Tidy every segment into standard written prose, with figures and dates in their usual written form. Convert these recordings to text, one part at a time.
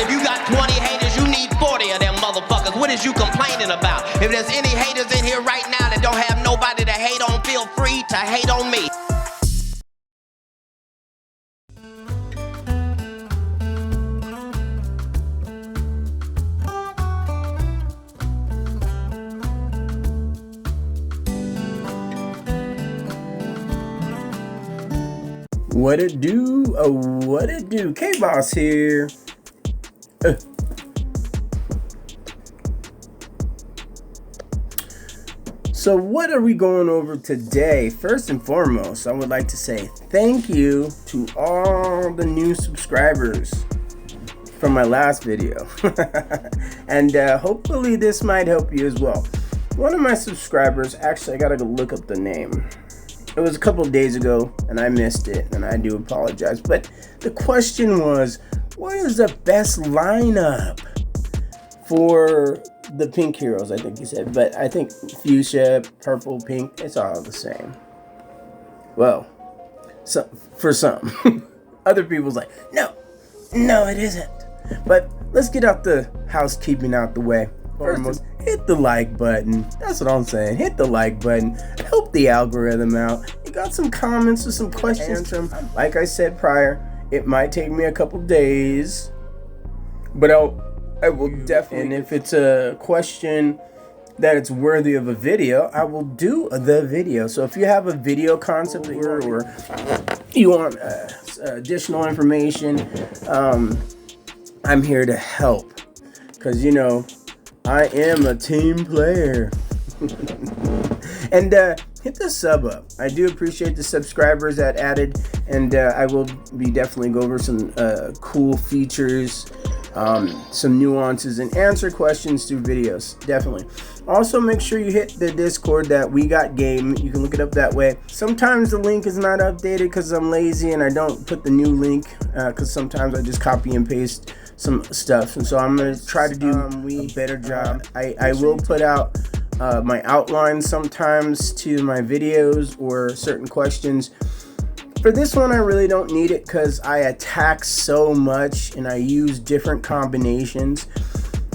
If you got 20 haters, you need 40 of them motherfuckers. What is you complaining about? If there's any haters in here right now that don't have nobody to hate on, feel free to hate on me. What it do? What it do? KayBoss here. So what are we going over today? First and foremost, I would like to say thank you to all the new subscribers from my last video. And hopefully this might help you as well. One of my subscribers, actually I gotta go look up the name. It was a couple days ago and I missed it, and I do apologize. But the question was, what is the best lineup for the pink heroes? I think he said, but I think fuchsia, purple, pink, it's all the same. Well, so for some, other people's like, no, it isn't. But let's get out the housekeeping out the way. First, hit the like button. That's what I'm saying. Hit the like button. Help the algorithm out. You got some comments or some questions? Like I said prior, it might take me a couple days, but I will definitely. And if it's a question that it's worthy of a video, I will do the video. So if you have a video concept or you want additional information, I'm here to help, because you know I am a team player. And hit the sub up. I do appreciate the subscribers that added, and I will be definitely go over some cool features, some nuances, and answer questions through videos. Definitely. Also, make sure you hit the Discord that we got game. You can look it up that way. Sometimes the link is not updated because I'm lazy and I don't put the new link, because sometimes I just copy and paste some stuff, and so I'm gonna try to do a better job. I will put out my outlines sometimes to my videos or certain questions. For this one, I really don't need it because I attack so much and I use different combinations.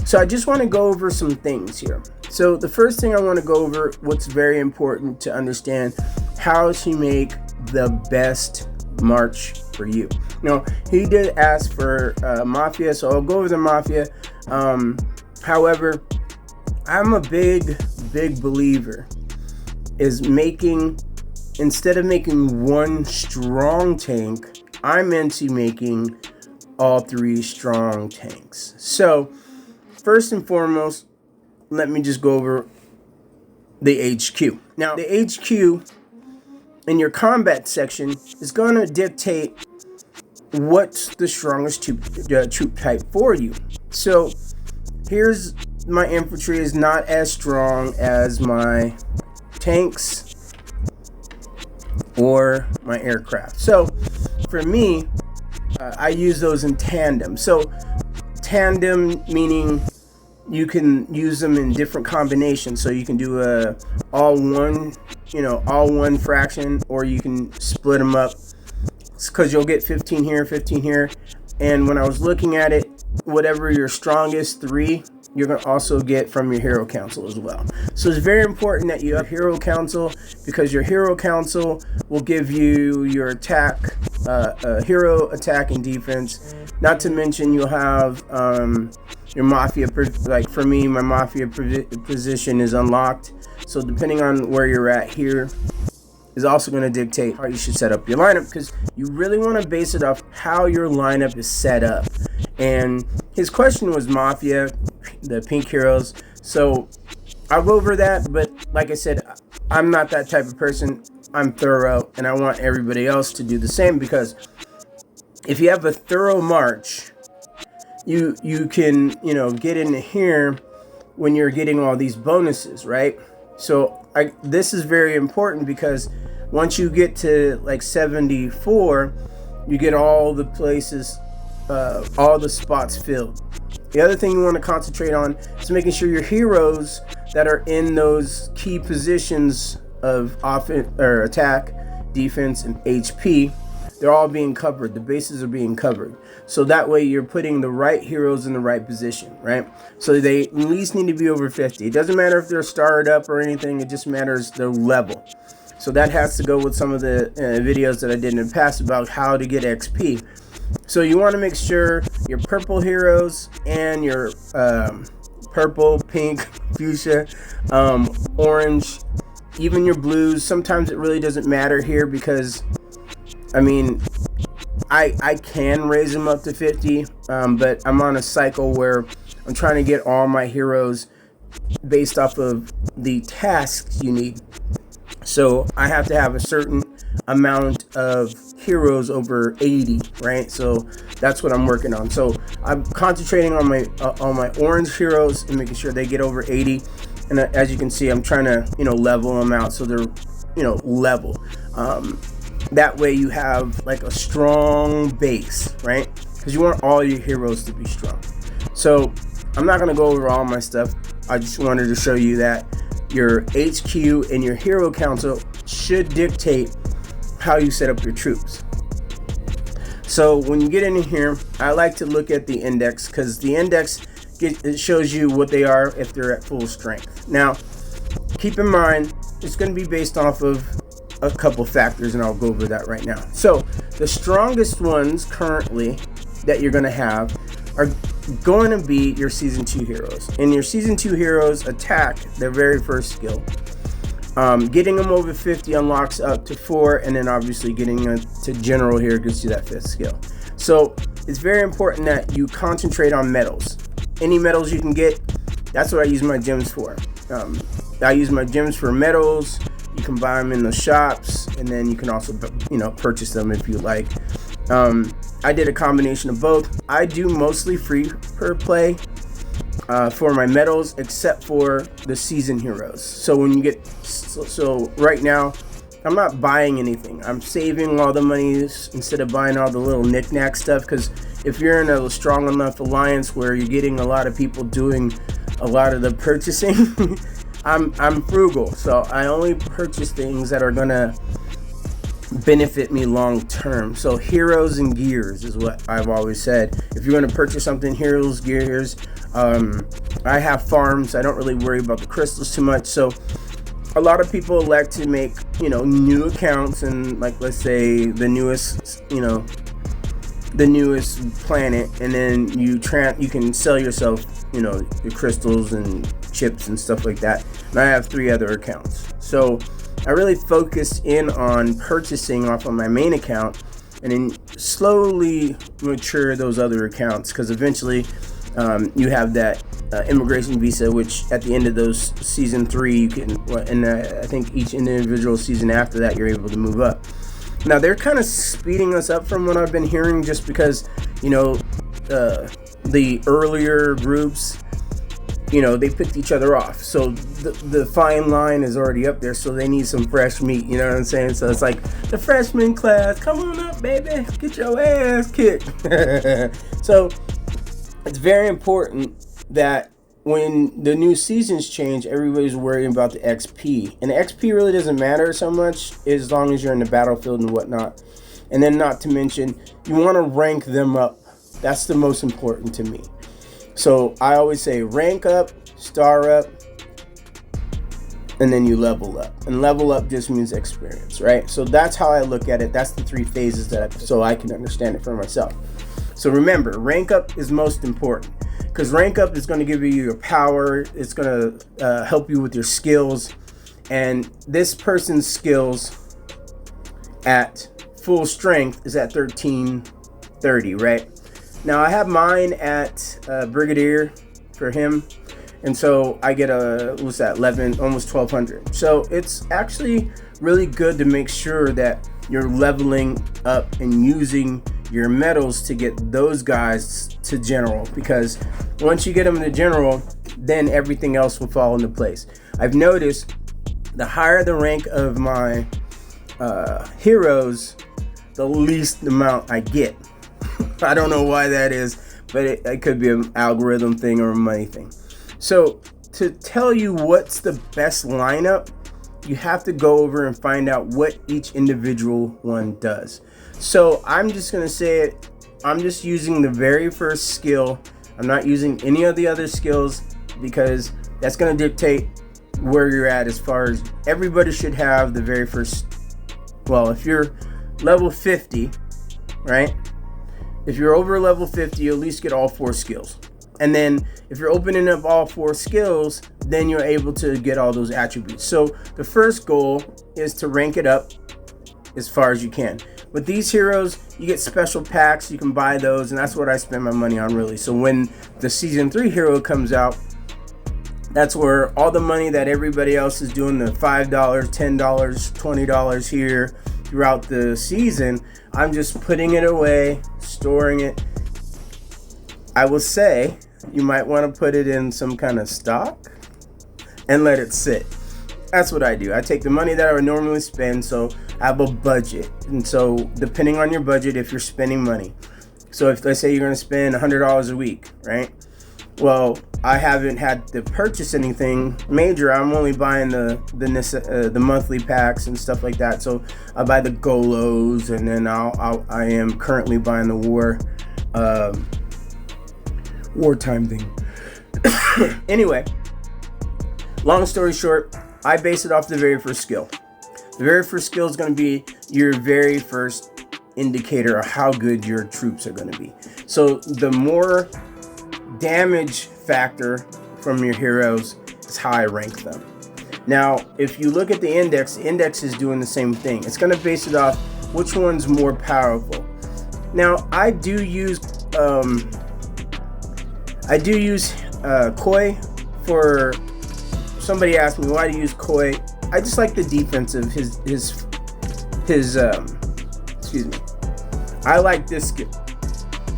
So I just want to go over some things here. So the first thing I want to go over, what's very important to understand, how to make the best march for you. Now, he did ask for Mafia, so I'll go over the Mafia. However, I'm a big believer is making, instead of making one strong tank, I'm into making all three strong tanks. So first and foremost, let me just go over the HQ. Now, the HQ in your combat section is going to dictate what's the strongest troop type for you. So here's my infantry is not as strong as my tanks or my aircraft. So for me, I use those in tandem. So tandem meaning you can use them in different combinations. So you can do a all one fraction, or you can split them up, because you'll get 15 here, 15 here. And when I was looking at it, whatever your strongest three, you're going to also get from your hero council as well. So it's very important that you have hero council, because your hero council will give you your attack, hero attack and defense. Not to mention you'll have your Mafia, like for me, my Mafia position is unlocked. So depending on where you're at here is also going to dictate how you should set up your lineup, because you really want to base it off how your lineup is set up. And his question was Mafia, the pink heroes. So I'll go over that, but like I said, I'm not that type of person. I'm thorough, and I want everybody else to do the same, because if you have a thorough march, you can, get into here when you're getting all these bonuses, right? So this is very important, because once you get to like 74, you get all the places, all the spots filled. The other thing you want to concentrate on is making sure your heroes that are in those key positions of offense or attack, defense, and HP, they're all being covered. The bases are being covered. So that way you're putting the right heroes in the right position, right? So they at least need to be over 50. It doesn't matter if they're started up or anything. It just matters their level. So that has to go with some of the videos that I did in the past about how to get XP. So you want to make sure your purple heroes and your purple, pink, fuchsia, orange, even your blues. Sometimes it really doesn't matter here because, I mean, I can raise them up to 50, but I'm on a cycle where I'm trying to get all my heroes based off of the tasks you need. So I have to have a certain amount of heroes over 80, right? So that's what I'm working on. So I'm concentrating on my orange heroes and making sure they get over 80. And as you can see, I'm trying to, level them out so they're, level. That way you have like a strong base, right? Because you want all your heroes to be strong. So I'm not going to go over all my stuff. I just wanted to show you that your HQ and your hero council should dictate how you set up your troops. So when you get in here, I like to look at the index because the index it shows you what they are if they're at full strength. Now, keep in mind, it's going to be based off of a couple factors, and I'll go over that right now. So the strongest ones currently that you're going to have are going to be your season 2 heroes, and your season 2 heroes attack their very first skill. Getting them over 50 unlocks up to 4, and then obviously getting to general here gives you that 5th skill. So it's very important that you concentrate on medals. Any medals you can get, that's what I use my gems for. I use my gems for medals. You can buy them in the shops, and then you can also purchase them if you like. I did a combination of both. I do mostly free per play for my medals, except for the season heroes. So when you get, so right now, I'm not buying anything. I'm saving all the money instead of buying all the little knick-knack stuff, because if you're in a strong enough alliance where you're getting a lot of people doing a lot of the purchasing, I'm frugal. So I only purchase things that are gonna benefit me long term. So heroes and gears is what I've always said. If you're going to purchase something, heroes, gears. I have farms. I don't really worry about the crystals too much. So a lot of people elect to make new accounts, and like, let's say the newest planet, and then you can sell yourself your crystals and chips and stuff like that. And I have 3 other accounts. So I really focused in on purchasing off of my main account, and then slowly mature those other accounts, because eventually you have that immigration visa, which at the end of those season 3 you can, and I think each individual season after that you're able to move up. Now they're kind of speeding us up from what I've been hearing, just because the earlier groups, they picked each other off. So the fine line is already up there, so they need some fresh meat, you know what I'm saying? So it's like, the freshman class, come on up, baby, get your ass kicked. So it's very important that when the new seasons change, everybody's worrying about the XP. And the XP really doesn't matter so much as long as you're in the battlefield and whatnot. And then not to mention, you want to rank them up. That's the most important to me. So I always say rank up, star up, and then you level up. And level up just means experience, right? So that's how I look at it. That's the 3 phases so I can understand it for myself. So remember, rank up is most important, because rank up is going to give you your power. It's going to help you with your skills. And this person's skills at full strength is at 1330, right? Now I have mine at Brigadier for him, and so I get 11, almost 1200. So it's actually really good to make sure that you're leveling up and using your medals to get those guys to general, because once you get them to general, then everything else will fall into place. I've noticed the higher the rank of my heroes, the least amount I get. I don't know why that is, but it could be an algorithm thing or a money thing. So to tell you what's the best lineup, you have to go over and find out what each individual one does. So I'm just gonna say it. I'm just using the very first skill. I'm not using any of the other skills because that's gonna dictate where you're at as far as everybody should have the very first. Well, if you're level 50, right? If you're over level 50, you at least get all 4 skills. And then if you're opening up all 4 skills, then you're able to get all those attributes. So the first goal is to rank it up as far as you can. With these heroes, you get special packs, you can buy those, and that's what I spend my money on really. So when the season 3 hero comes out, that's where all the money that everybody else is doing, the $5, $10, $20 here throughout the season, I'm just putting it away, storing it. I will say you might want to put it in some kind of stock and let it sit. That's what I do. I take the money that I would normally spend, so I have a budget. And so depending on your budget, if you're spending money. So if let's say you're going to spend $100 a week, right? Well, I haven't had to purchase anything major. I'm only buying the monthly packs and stuff like that. So I buy the Golos, and then I am currently buying the wartime thing. Anyway, long story short, I base it off the very first skill. The very first skill is going to be your very first indicator of how good your troops are going to be. So the more damage factor from your heroes is how I rank them. Now, if you look at the index is doing the same thing. It's going to base it off which one's more powerful. Now, I do use Koi for. Somebody asked me why do you use Koi. I just like the defense of his excuse me. I like this skill.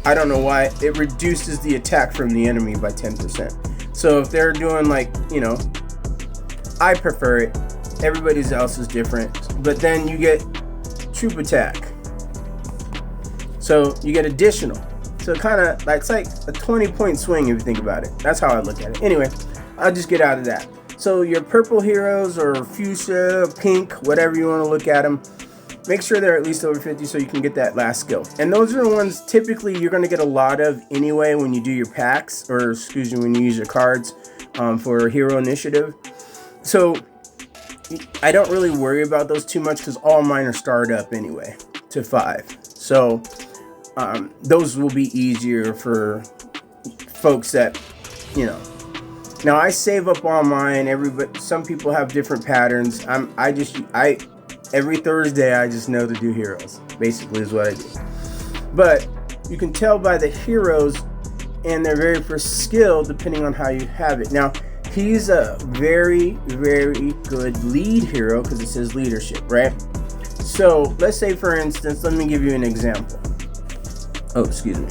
I don't know why. It reduces the attack from the enemy by 10%. So if they're doing like, I prefer it. Everybody else is different. But then you get troop attack. So you get additional. So kind of like, it's like a 20-point swing if you think about it. That's how I look at it. Anyway, I'll just get out of that. So your purple heroes or fuchsia, pink, whatever you want to look at them, make sure they're at least over 50 so you can get that last skill. And those are the ones typically you're going to get a lot of anyway when you do your packs, or excuse me, when you use your cards for hero initiative. So I don't really worry about those too much because all mine are starred up anyway to 5. So those will be easier for folks that, Now I save up all mine. Some people have different patterns. Every Thursday I just know to do heroes. Basically is what I do. But you can tell by the heroes and their very first skill depending on how you have it. Now he's a very, very good lead hero because it says leadership, right? So let's say for instance, let me give you an example. Oh, excuse me.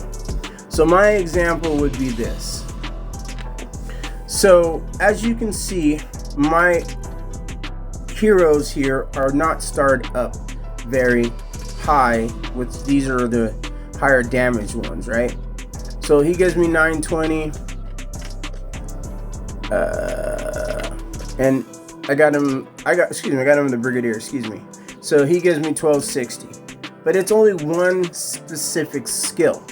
So my example would be this. So as you can see, my heroes here are not starred up very high, which these are the higher damage ones, right? So he gives me 920, and I got him in the Brigadier, excuse me. So he gives me 1260, but it's only one specific skill.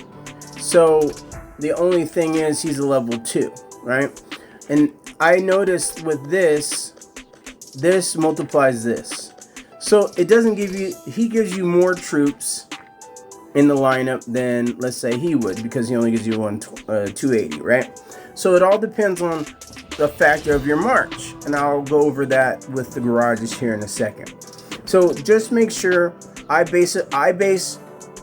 So the only thing is he's a level 2, right? And I noticed with this multiplies this. So it doesn't give you, he gives you more troops in the lineup than let's say he would, because he only gives you 280, right? So it all depends on the factor of your march. And I'll go over that with the garages here in a second. So just make sure I base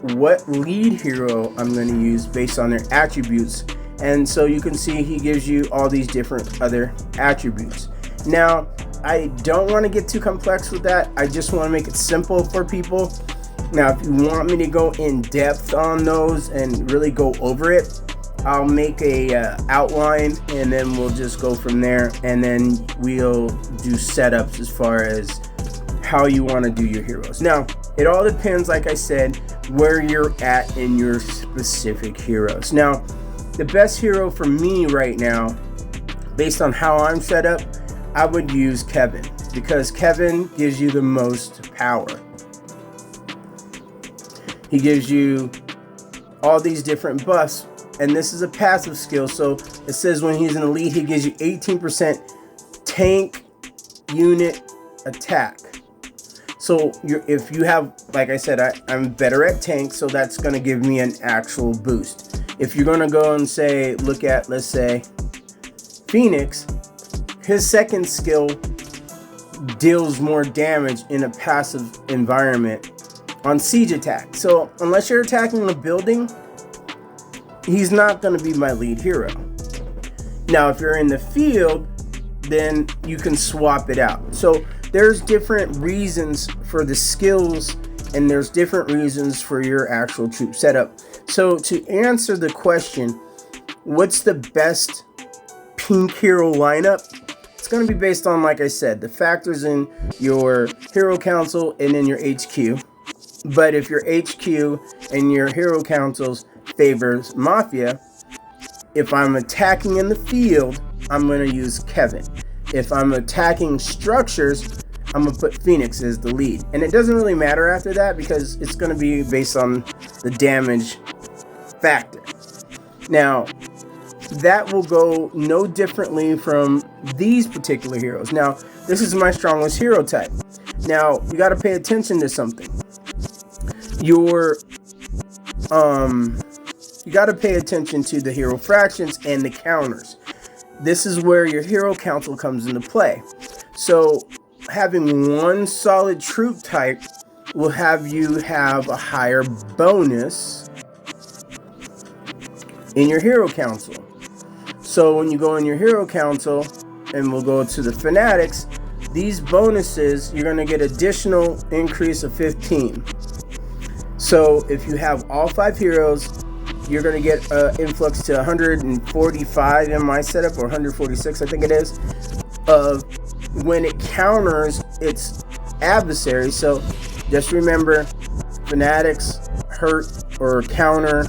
what lead hero I'm going to use based on their attributes. And so you can see he gives you all these different other attributes. Now, I don't want to get too complex with that. I just want to make it simple for people. Now, if you want me to go in depth on those and really go over it, I'll make a outline and then we'll just go from there. And then we'll do setups as far as how you want to do your heroes. Now, it all depends, like I said, where you're at in your specific heroes. Now, the best hero for me right now, based on how I'm set up, I would use Kevin, because Kevin gives you the most power. He gives you all these different buffs, and this is a passive skill. So it says when he's an elite, he gives you 18% tank unit attack. So if you have, like I said, I'm better at tank, so that's going to give me an actual boost. If you're going to go and say, look at, let's say, Phoenix, his second skill deals more damage in a passive environment on siege attack. So unless you're attacking a building, he's not going to be my lead hero. Now, if you're in the field, then you can swap it out. So there's different reasons for the skills, and there's different reasons for your actual troop setup. So to answer the question, what's the best pink hero lineup? It's going to be based on, like I said, the factors in your hero council and in your HQ. But if your HQ and your hero councils favors Mafia, if I'm attacking in the field, I'm going to use Kevin. If I'm attacking structures, I'm going to put Phoenix as the lead. And it doesn't really matter after that because it's going to be based on the damage factor. Now, that will go no differently from these particular heroes. Now, this is my strongest hero type. Now, you got to pay attention to something. You got to pay attention to the hero fractions and the counters. This is where your hero council comes into play. So having one solid troop type will have you have a higher bonus in your hero council. So when you go in your hero council, and we'll go to the fanatics, these bonuses, you're going to get additional increase of 15. So if you have all 5 heroes, you're going to get influx to 145 in my setup, or 146 I think it is, of when it counters its adversary. So just remember, fanatics hurt or counter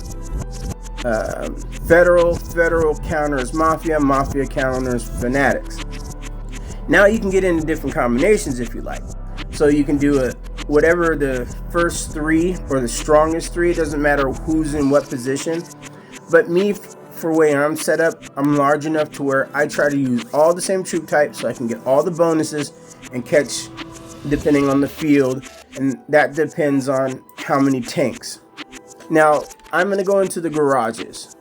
federal counters mafia, mafia counters fanatics. Now you can get into different combinations if you like. So you can do whatever the first 3 or the strongest 3, it doesn't matter who's in what position. But me, for the way I'm set up, I'm large enough to where I try to use all the same troop types so I can get all the bonuses and catch depending on the field, and that depends on how many tanks. Now I'm going to go into the garages.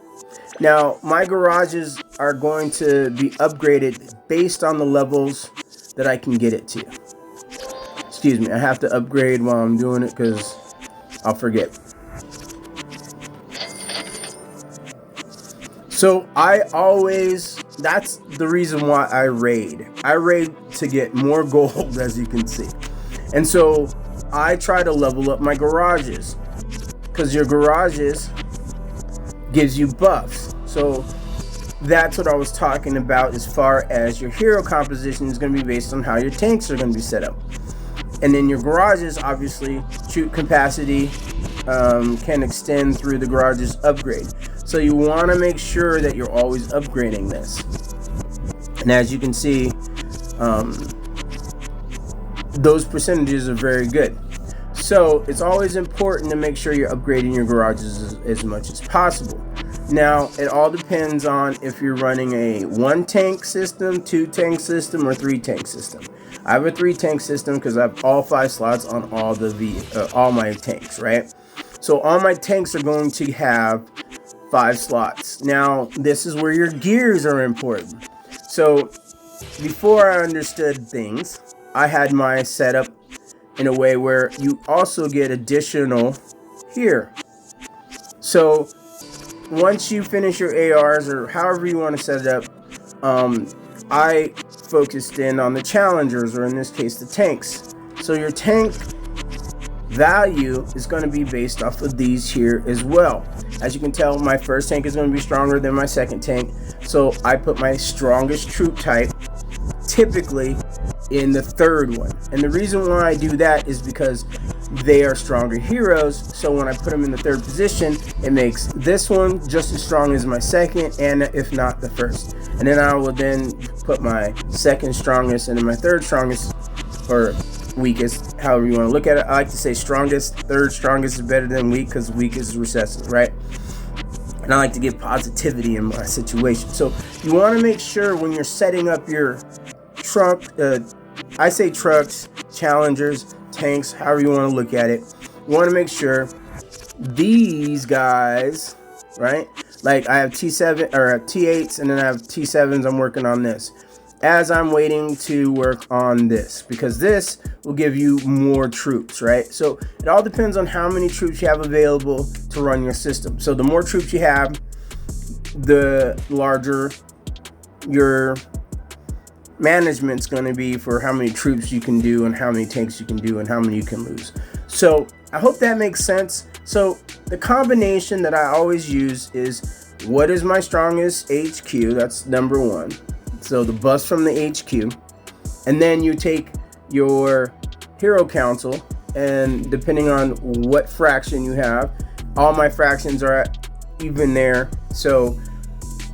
Now my garages are going to be upgraded based on the levels that I can get it to. Excuse me, I have to upgrade while I'm doing it because I'll forget. So that's the reason why I raid. I raid to get more gold, as you can see. And so I try to level up my garages, because your garages gives you buffs. So that's what I was talking about as far as your hero composition is going to be based on how your tanks are going to be set up. And then your garages, obviously, shoot capacity can extend through the garages upgrade. So you want to make sure that you're always upgrading this. And as you can see, those percentages are very good. So it's always important to make sure you're upgrading your garages as much as possible. Now, it all depends on if you're running a 1 tank system, 2 tank system, or 3 tank system. I have a 3 tank system because I have all 5 slots on all my tanks, right? So all my tanks are going to have 5 slots. Now, this is where your gears are important. So before I understood things, I had my setup in a way where you also get additional here. So once you finish your ARs, or however you want to set it up, I focused in on the challengers, or in this case the tanks. So your tank value is going to be based off of these here as well. As you can tell, my first tank is going to be stronger than my second tank, so I put my strongest troop type typically in the third one. And the reason why I do that is because they are stronger heroes, so when I put them in the third position, it makes this one just as strong as my second, and if not the first. And then I will then put my second strongest and then my third strongest, or weakest, however you want to look at it. I like to say strongest. Third strongest is better than weak, because weak is recessive, right? And I like to give positivity in my situation. So you want to make sure when you're setting up your truck, I say trucks, challengers, tanks, however you want to look at it, you want to make sure these guys, right? Like I have T7 or T8s, and then I have T7s. I'm working on this as I'm waiting to work on this, because this will give you more troops, right? So it all depends on how many troops you have available to run your system. So the more troops you have, the larger your management's going to be for how many troops you can do and how many tanks you can do and how many you can lose. So I hope that makes sense. So the combination that I always use is, what is my strongest HQ? That's number one. So the bus from the HQ, and then you take your hero council, and depending on what fraction you have, all my fractions are even there. So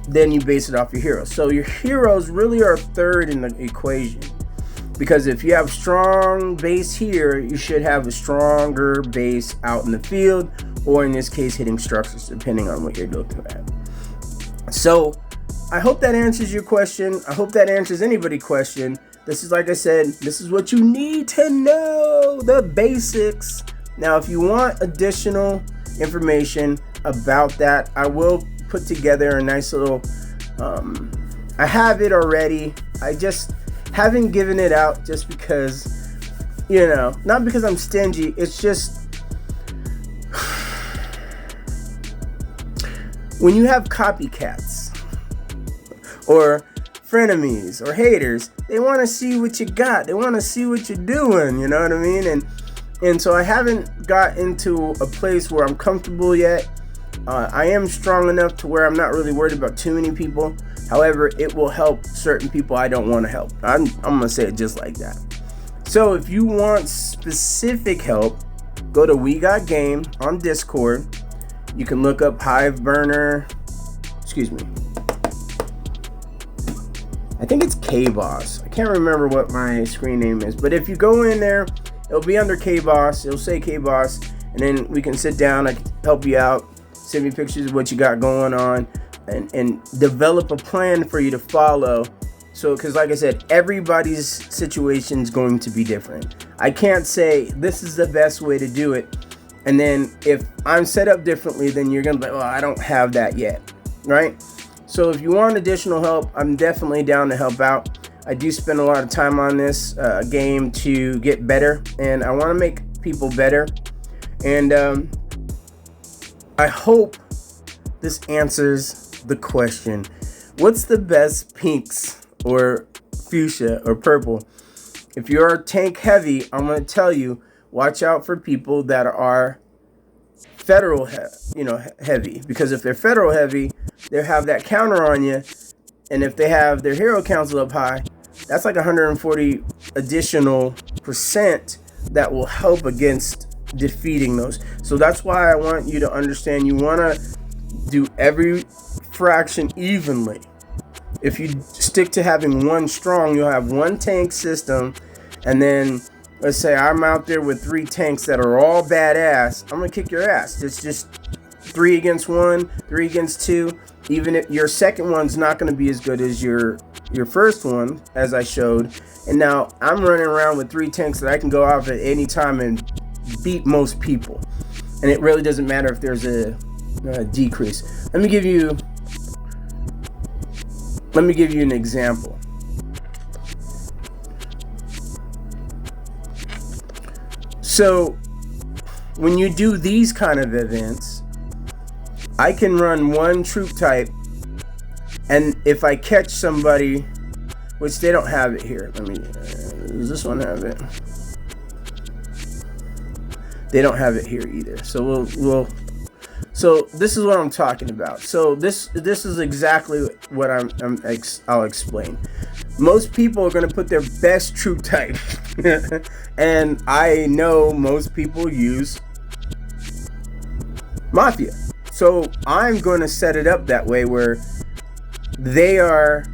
then you base it off your heroes. So your heroes really are third in the equation, because if you have strong base here, you should have a stronger base out in the field, or in this case hitting structures, depending on what you're looking at. So I hope that answers your question. I hope that answers anybody's question. This is, like I said, this is what you need to know, the basics. Now, if you want additional information about that, I will put together a nice little, I have it already. I just haven't given it out just because, you know, not because I'm stingy. It's just, when you have copycats or frenemies or haters, they want to see what you got. They want to see what you're doing, you know what I mean? And so I haven't got into a place where I'm comfortable yet. I am strong enough to where I'm not really worried about too many people. However, it will help certain people I don't want to help. I'm going to say it just like that. So if you want specific help, go to We Got Game on Discord. You can look up Hive Burner. Excuse me. I think it's KayBoss. I can't remember what my screen name is. But if you go in there, it'll be under KayBoss. It'll say KayBoss. And then we can sit down. I can help you out. Send me pictures of what you got going on. And develop a plan for you to follow. So, because like I said, everybody's situation is going to be different. I can't say this is the best way to do it. And then if I'm set up differently, then you're going to be like, well, I don't have that yet. Right? So if you want additional help, I'm definitely down to help out. I do spend a lot of time on this game to get better. And I want to make people better. And I hope this answers the question. What's the best pinks or fuchsia or purple? If you're tank heavy, I'm going to tell you, watch out for people that are federal heavy, because if they're federal heavy, they'll have that counter on you, and if they have their hero council up high, that's like 140 additional percent that will help against defeating those. So that's why I want you to understand, you want to do every fraction evenly. If you stick to having one strong, you'll have one tank system, and then let's say I'm out there with 3 tanks that are all badass. I'm gonna kick your ass. It's just 3 against 1, 3 against 2. Even if your second one's not gonna be as good as your first one, as I showed. And now I'm running around with 3 tanks that I can go off at any time and beat most people. And it really doesn't matter if there's a decrease. Let me give you an example. So when you do these kind of events, I can run one troop type, and if I catch somebody, which they don't have it here, does this one have it? They don't have it here either. So so this is what I'm talking about. So this is exactly what I'll explain. Most people are going to put their best troop type. And I know most people use Mafia. So I'm going to set it up that way where they are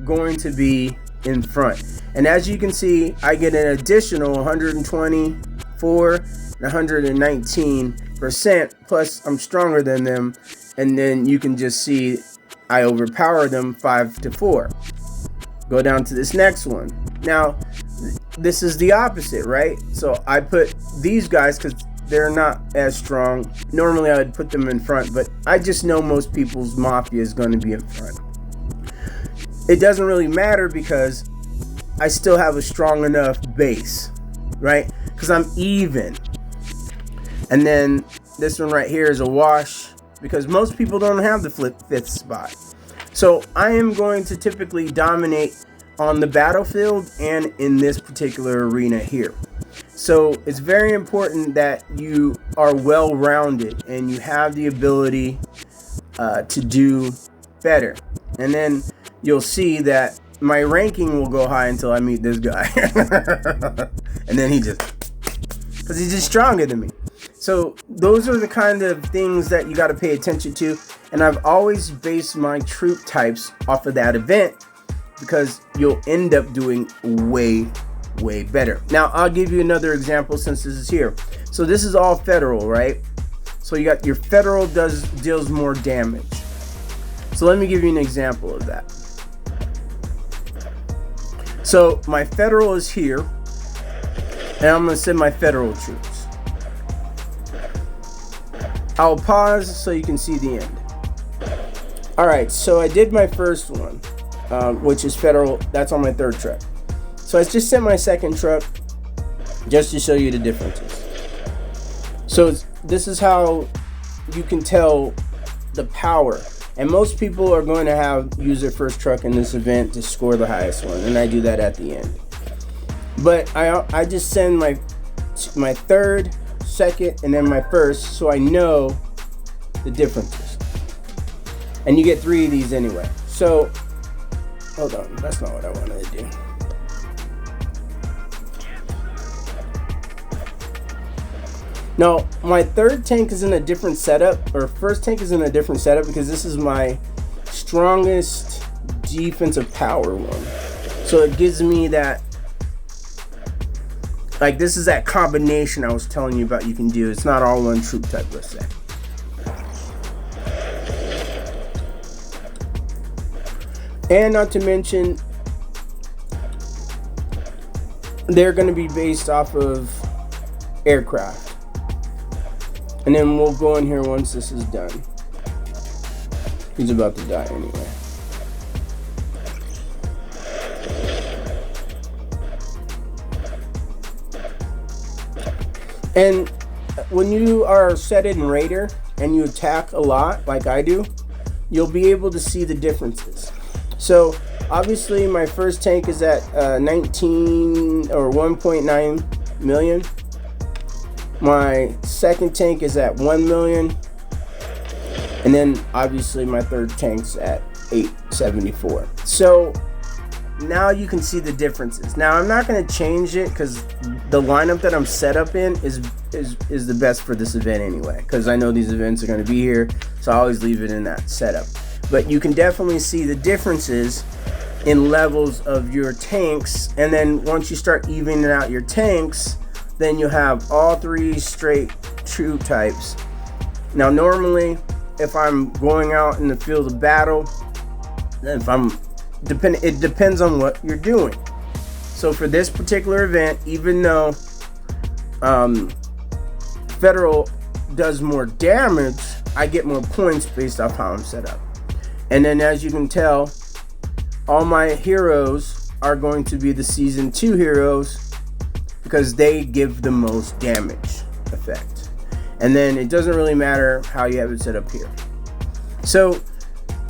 going to be in front. And as you can see, I get an additional 124 and 119%, plus I'm stronger than them. And then you can just see I overpower them 5-4. Go down to this next one. Now, this is the opposite, right? So I put these guys because they're not as strong. Normally I would put them in front, but I just know most people's Mafia is going to be in front. It doesn't really matter because I still have a strong enough base, right? Because I'm even. And then this one right here is a wash because most people don't have the 5th spot. So I am going to typically dominate on the battlefield and in this particular arena here. So it's very important that you are well-rounded and you have the ability to do better. And then you'll see that my ranking will go high until I meet this guy. And then because he's just stronger than me. So those are the kind of things that you got to pay attention to. And I've always based my troop types off of that event because you'll end up doing way better. Now, I'll give you another example since this is here. So this is all federal, right? So you got your federal deals more damage. So let me give you an example of that. So my federal is here, and I'm going to send my federal troops. I'll pause so you can see the end. Alright, so I did my first one, which is federal. That's on my 3rd truck. So I just sent my 2nd truck just to show you the differences. So this is how you can tell the power. And most people are going to use their first truck in this event to score the highest one, and I do that at the end. But I just send my 3rd, 2nd, and then my 1st, so I know the differences. And you get 3 of these anyway. So hold on, that's not what I wanted to do. Now, my 3rd tank is in a different setup, or 1st tank is in a different setup because this is my strongest defensive power one. So it gives me that, like, this is that combination I was telling you about you can do. It's not all one troop type, let's say. And not to mention, they're going to be based off of aircraft. And then we'll go in here once this is done. He's about to die anyway. And when you are set in Raider and you attack a lot like I do, you'll be able to see the differences. So obviously my first tank is at 19 or 1.9 million. My second tank is at 1 million. And then obviously my third tank's at 874. So now you can see the differences. Now I'm not going to change it because the lineup that I'm set up in is the best for this event anyway, because I know these events are going to be here, so I always leave it in that setup. But you can definitely see the differences in levels of your tanks, and then once you start evening out your tanks, then you have all three straight troop types. Now normally if I'm going out in the field of battle, it depends on what you're doing. So for this particular event, even though Federal does more damage, I get more points based off how I'm set up. And then as you can tell, all my heroes are going to be the season 2 heroes because they give the most damage effect. And then it doesn't really matter how you have it set up here. So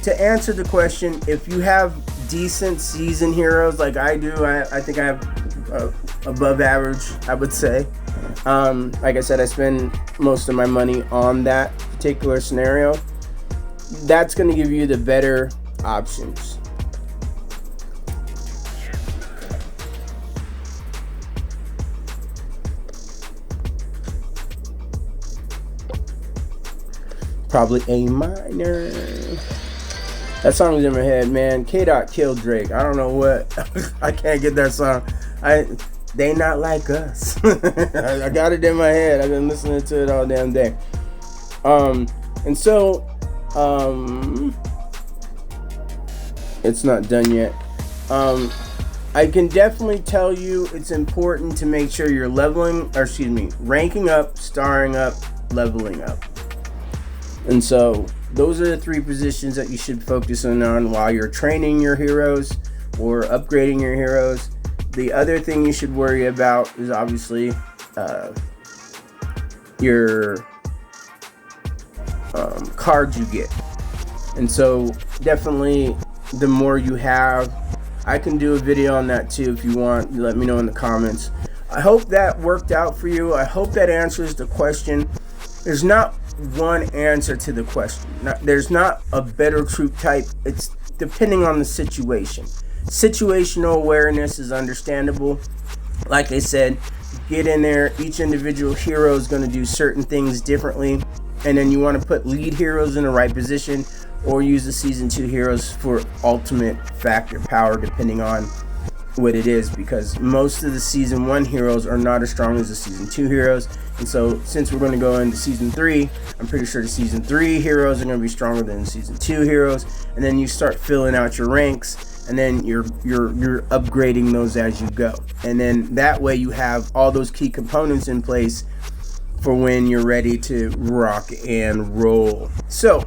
to answer the question, if you have decent season heroes like I do, I think I have above average, I would say. Like I said, I spend most of my money on that particular scenario. That's going to give you the better options. Probably A minor. That song's in my head, man. K-Dot killed Drake. I don't know what. I can't get that song. They not like us. I got it in my head. I've been listening to it all damn day. And so, it's not done yet. I can definitely tell you it's important to make sure you're ranking up, starring up, leveling up. And so those are the 3 positions that you should focus on while you're training your heroes or upgrading your heroes. The other thing you should worry about is obviously your cards you get. And so definitely the more you have, I can do a video on that too if you want. Let me know in the comments. I hope that worked out for you. I hope that answers the question. There's not one answer to the question. There's not a better troop type. It's depending on the situation. Situational awareness is understandable. Like I said, get in there. Each individual hero is going to do certain things differently. And then you want to put lead heroes in the right position or use the season 2 heroes for ultimate factor power depending on what it is, because most of the season 1 heroes are not as strong as the season 2 heroes. And so since we're going to go into season 3, I'm pretty sure the season 3 heroes are going to be stronger than the season 2 heroes. And then you start filling out your ranks, and then you're upgrading those as you go. And then that way you have all those key components in place for when you're ready to rock and roll. So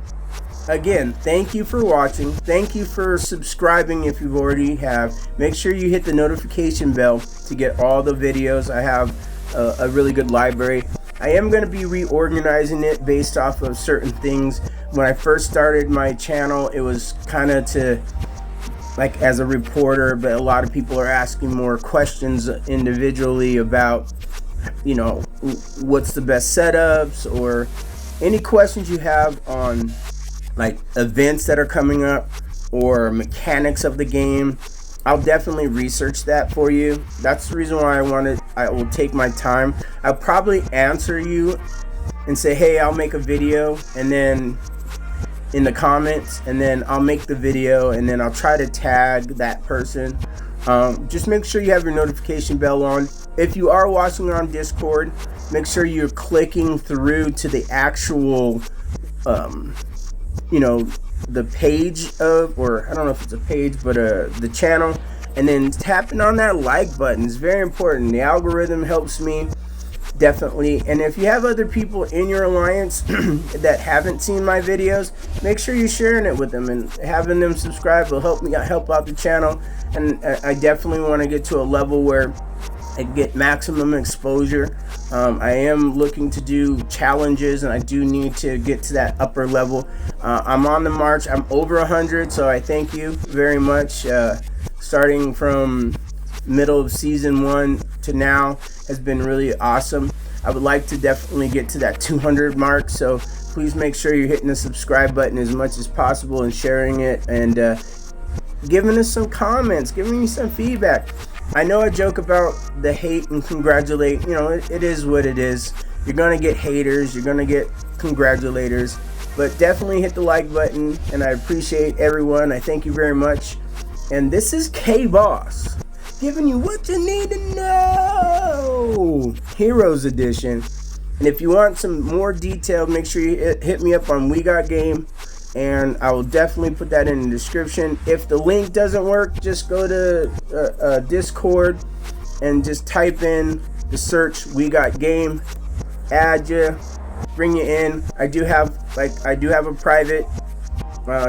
again, thank you for watching. Thank you for subscribing if you already have. Make sure you hit the notification bell to get all the videos. I have a really good library. I am going to be reorganizing it based off of certain things. When I first started my channel, it was kind of to like as a reporter, but a lot of people are asking more questions individually about, you know, what's the best setups or any questions you have on like events that are coming up or mechanics of the game. I'll definitely research that for you. That's the reason why I will take my time. I'll probably answer you and say, hey, I'll make a video, and then in the comments, and then I'll make the video, and then I'll try to tag that person. Just make sure you have your notification bell on. If you are watching on Discord, make sure you're clicking through to the actual you know, the page of, or I don't know if it's a page, but the channel, and then tapping on that like button is very important. The algorithm helps me definitely. And if you have other people in your alliance that haven't seen my videos, make sure you're sharing it with them, and having them subscribe will help out the channel. And I definitely want to get to a level where I get maximum exposure. I am looking to do challenges, and I do need to get to that upper level. I'm on the march. I'm over 100, so I thank you very much. Starting from middle of season 1 to now has been really awesome. I would like to definitely get to that 200 mark, so please make sure you're hitting the subscribe button as much as possible and sharing it, and giving us some comments, giving me some feedback. I know I joke about the hate and congratulate. You know, it is what it is. You're going to get haters. You're going to get congratulators. But definitely hit the like button. And I appreciate everyone. I thank you very much. And this is KayBoss, giving you what you need to know. Heroes Edition. And if you want some more detail, make sure you hit me up on We Got Game. And I will definitely put that in the description. If the link doesn't work, just go to Discord and just type in the search We Got Game, add you, bring you in. I do have a private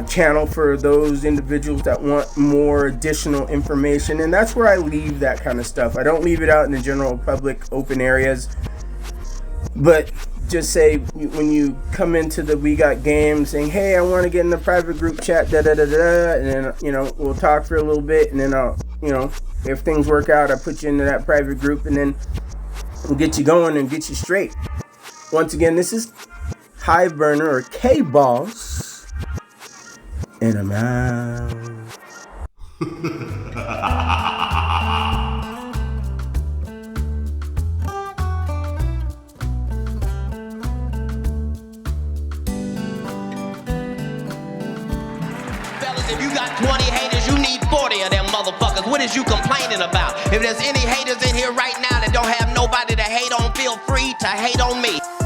channel for those individuals that want more additional information, and that's where I leave that kind of stuff. I don't leave it out in the general public open areas, but just say when you come into the We Got Game saying, hey, I want to get in the private group chat, and then, you know, we'll talk for a little bit, and then I'll, you know, if things work out, I put you into that private group, and then we'll get you going and get you straight. Once again, this is Hive Burner, or KayBoss, and I'm out. If you got 20 haters, you need 40 of them motherfuckers. What is you complaining about? If there's any haters in here right now that don't have nobody to hate on, feel free to hate on me.